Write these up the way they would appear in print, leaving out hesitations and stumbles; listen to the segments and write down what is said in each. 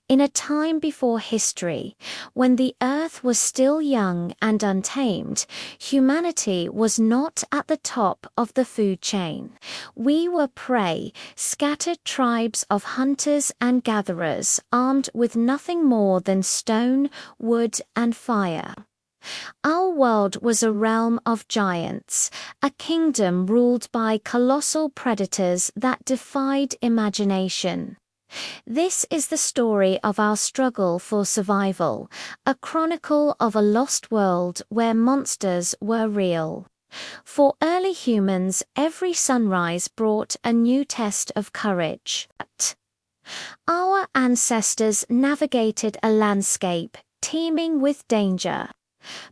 In a time before history, when the earth was still young and untamed, humanity was not at the top of the food chain. We were prey, scattered tribes of hunters and gatherers, armed with nothing more than stone, wood, and fire. Our world was a realm of giants, a kingdom ruled by colossal predators that defied imagination. This is the story of our struggle for survival, a chronicle of a lost world where monsters were real. For early humans, every sunrise brought a new test of courage. Our ancestors navigated a landscape teeming with danger.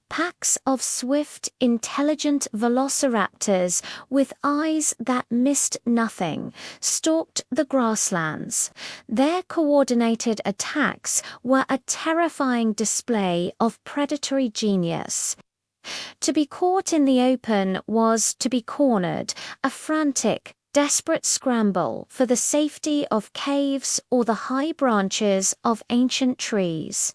Packs of swift, intelligent velociraptors with eyes that missed nothing stalked the grasslands. Their coordinated attacks were a terrifying display of predatory genius. To be caught in the open was to be cornered, a frantic, desperate scramble for the safety of caves or the high branches of ancient trees.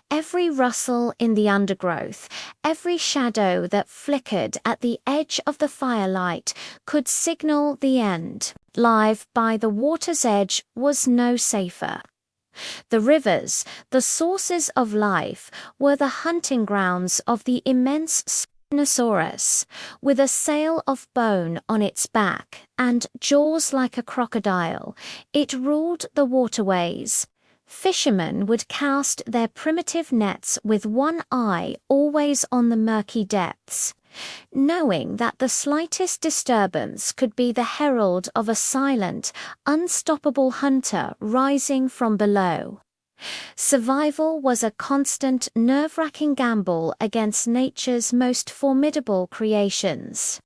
Every rustle in the undergrowth, every shadow that flickered at the edge of the firelight could signal the end. Life by the water's edge was no safer. The rivers, the sources of life, were the hunting grounds of the immense Dınosaurs, with a sail of bone on its back and jaws like a crocodile. It ruled the waterways. Fishermen would cast their primitive nets with one eye always on the murky depths, knowing that the slightest disturbance could be the herald of a silent, unstoppable hunter rising from below. Survival was a constant, nerve-wracking gamble against nature's most formidable creations.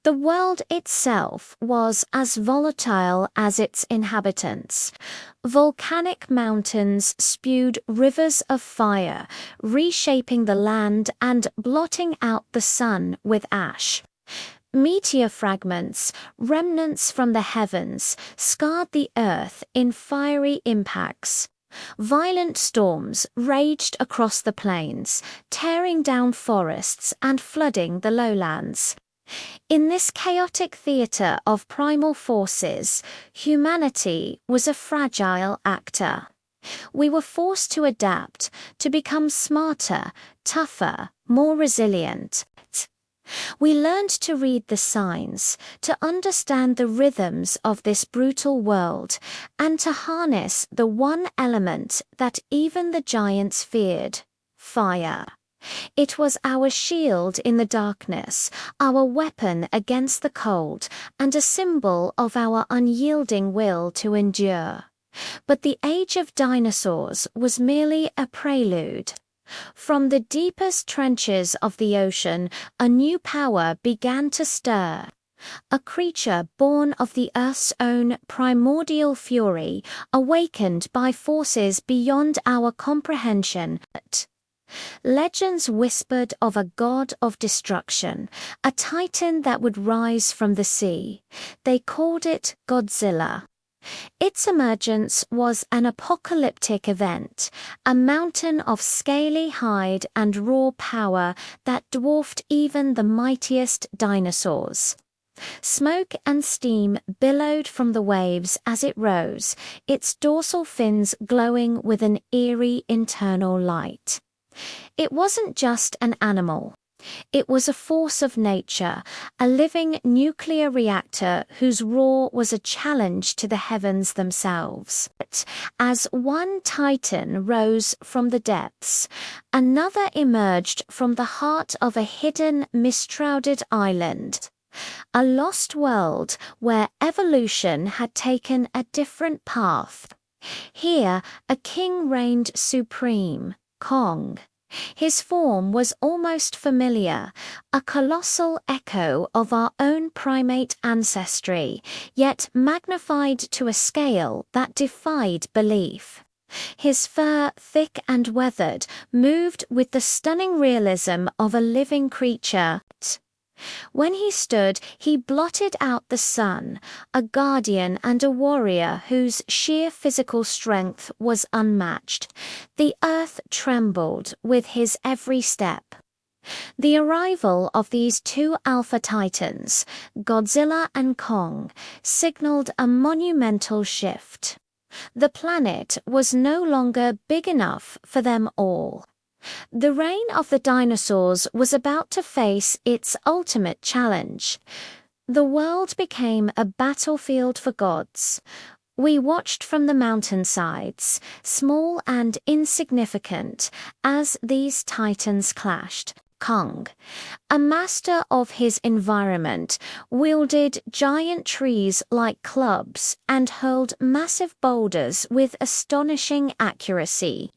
The world itself was as volatile as its inhabitants. Volcanic mountains spewed rivers of fire, reshaping the land and blotting out the sun with ash. Meteor fragments, remnants from the heavens, scarred the earth in fiery impacts. Violent storms raged across the plains, tearing down forests and flooding the lowlands. In this chaotic theater of primal forces, humanity was a fragile actor. We were forced to adapt, to become smarter, tougher, more resilient. We learned to read the signs, to understand the rhythms of this brutal world, and to harness the one element that even the giants feared: fire. It was our shield in the darkness, our weapon against the cold, and a symbol of our unyielding will to endure. But the age of dinosaurs was merely a prelude. From the deepest trenches of the ocean, a new power began to stir. A creature born of the Earth's own primordial fury, awakened by forces beyond our comprehension. Legends whispered of a god of destruction, a titan that would rise from the sea. They called it Godzilla. Its emergence was an apocalyptic event, a mountain of scaly hide and raw power that dwarfed even the mightiest dinosaurs. Smoke and steam billowed from the waves as it rose, its dorsal fins glowing with an eerie internal light. It wasn't just an animal. It was a force of nature, a living nuclear reactor whose roar was a challenge to the heavens themselves. As one titan rose from the depths, another emerged from the heart of a hidden, mist-shrouded island. A lost world where evolution had taken a different path. Here, a king reigned supreme, Kong. His form was almost familiar, a colossal echo of our own primate ancestry, yet magnified to a scale that defied belief. His fur, thick and weathered, moved with the stunning realism of a living creature. When he stood, he blotted out the sun, a guardian and a warrior whose sheer physical strength was unmatched. The earth trembled with his every step. The arrival of these two alpha titans, Godzilla and Kong, signaled a monumental shift. The planet was no longer big enough for them all. The reign of the dinosaurs was about to face its ultimate challenge. The world became a battlefield for gods. We watched from the mountainsides, small and insignificant, as these titans clashed. Kong, a master of his environment, wielded giant trees like clubs and hurled massive boulders with astonishing accuracy.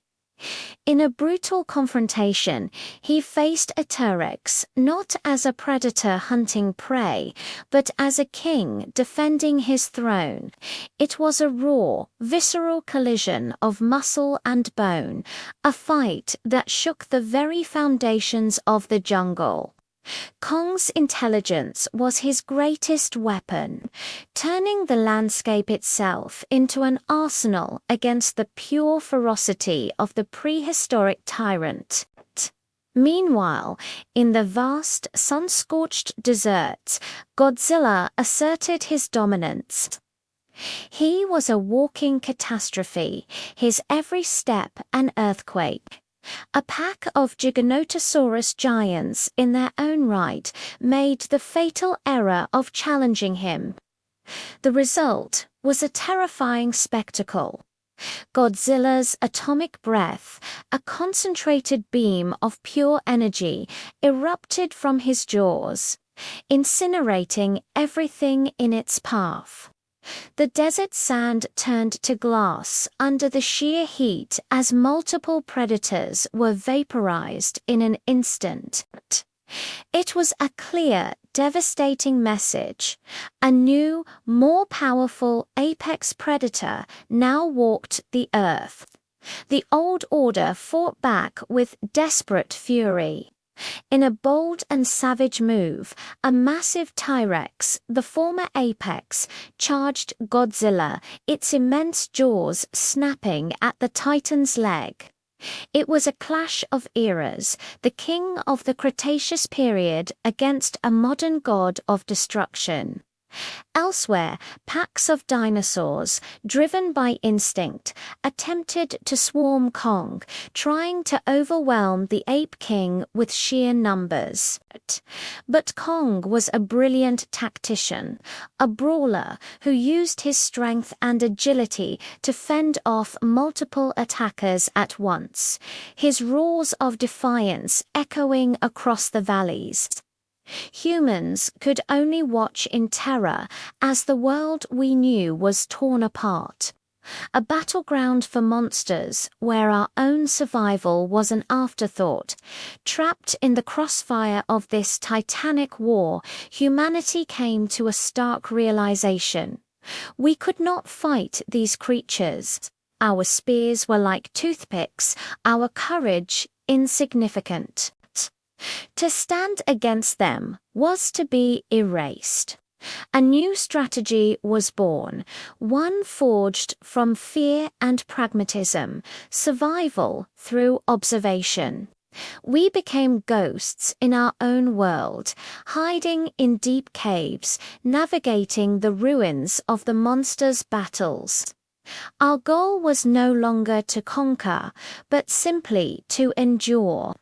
In a brutal confrontation, he faced a T-Rex not as a predator hunting prey, but as a king defending his throne. It was a raw, visceral collision of muscle and bone, a fight that shook the very foundations of the jungle. Kong's intelligence was his greatest weapon, turning the landscape itself into an arsenal against the pure ferocity of the prehistoric tyrant. Meanwhile, in the vast, sun-scorched deserts, Godzilla asserted his dominance. He was a walking catastrophe, his every step an earthquake. A pack of Giganotosaurus giants in their own right made the fatal error of challenging him. The result was a terrifying spectacle. Godzilla's atomic breath, a concentrated beam of pure energy, erupted from his jaws, incinerating everything in its path. The desert sand turned to glass under the sheer heat as multiple predators were vaporized in an instant. It was a clear, devastating message. A new, more powerful apex predator now walked the earth. The old order fought back with desperate fury. In a bold and savage move, a massive T-Rex, the former apex, charged Godzilla, its immense jaws snapping at the Titan's leg. It was a clash of eras, the king of the Cretaceous period against a modern god of destruction. Elsewhere, packs of dinosaurs, driven by instinct, attempted to swarm Kong, trying to overwhelm the ape king with sheer numbers. But Kong was a brilliant tactician, a brawler who used his strength and agility to fend off multiple attackers at once, his roars of defiance echoing across the valleys. Humans could only watch in terror as the world we knew was torn apart. A battleground for monsters where our own survival was an afterthought. Trapped in the crossfire of this titanic war, humanity came to a stark realization. We could not fight these creatures. Our spears were like toothpicks, our courage insignificant. To stand against them was to be erased. A new strategy was born, one forged from fear and pragmatism, survival through observation. We became ghosts in our own world, hiding in deep caves, navigating the ruins of the monsters' battles. Our goal was no longer to conquer, but simply to endure.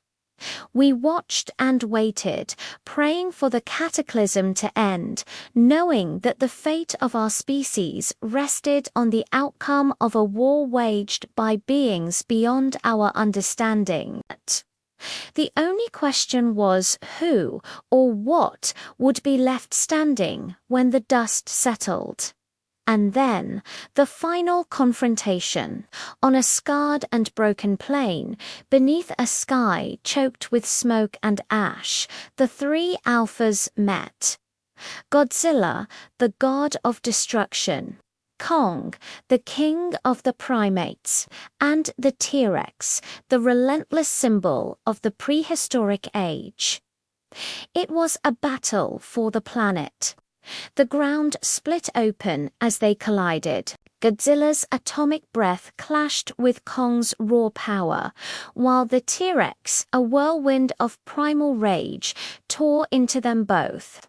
We watched and waited, praying for the cataclysm to end, knowing that the fate of our species rested on the outcome of a war waged by beings beyond our understanding. The only question was who or what would be left standing when the dust settled. And then, the final confrontation. On a scarred and broken plain, beneath a sky choked with smoke and ash, the three alphas met. Godzilla, the god of destruction. Kong, the king of the primates. And the T-Rex, the relentless symbol of the prehistoric age. It was a battle for the planet. The ground split open as they collided. Godzilla's atomic breath clashed with Kong's raw power, while the T-Rex, a whirlwind of primal rage, tore into them both.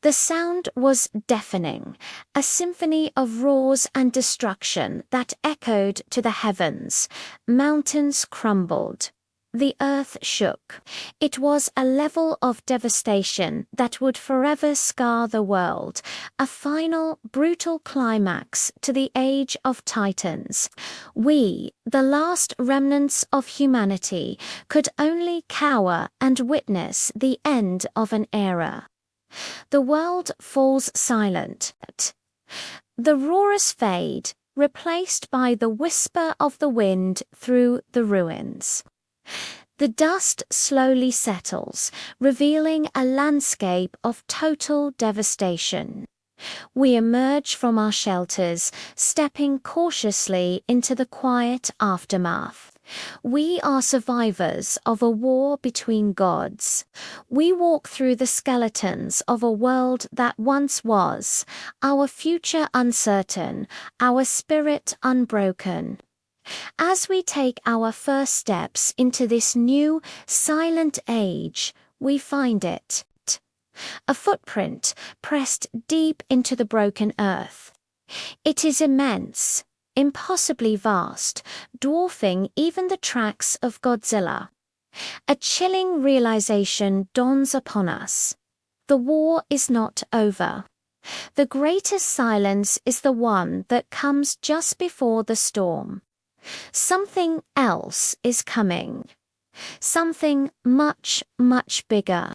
The sound was deafening, a symphony of roars and destruction that echoed to the heavens. Mountains crumbled. The earth shook. It was a level of devastation that would forever scar the world, a final, brutal climax to the age of titans. We, the last remnants of humanity, could only cower and witness the end of an era. The world falls silent. The roars fade, replaced by the whisper of the wind through the ruins. The dust slowly settles, revealing a landscape of total devastation. We emerge from our shelters, stepping cautiously into the quiet aftermath. We are survivors of a war between gods. We walk through the skeletons of a world that once was, our future uncertain, our spirit unbroken. As we take our first steps into this new, silent age, we find it. A footprint pressed deep into the broken earth. It is immense, impossibly vast, dwarfing even the tracks of Godzilla. A chilling realization dawns upon us. The war is not over. The greatest silence is the one that comes just before the storm. Something else is coming. Something much, much bigger.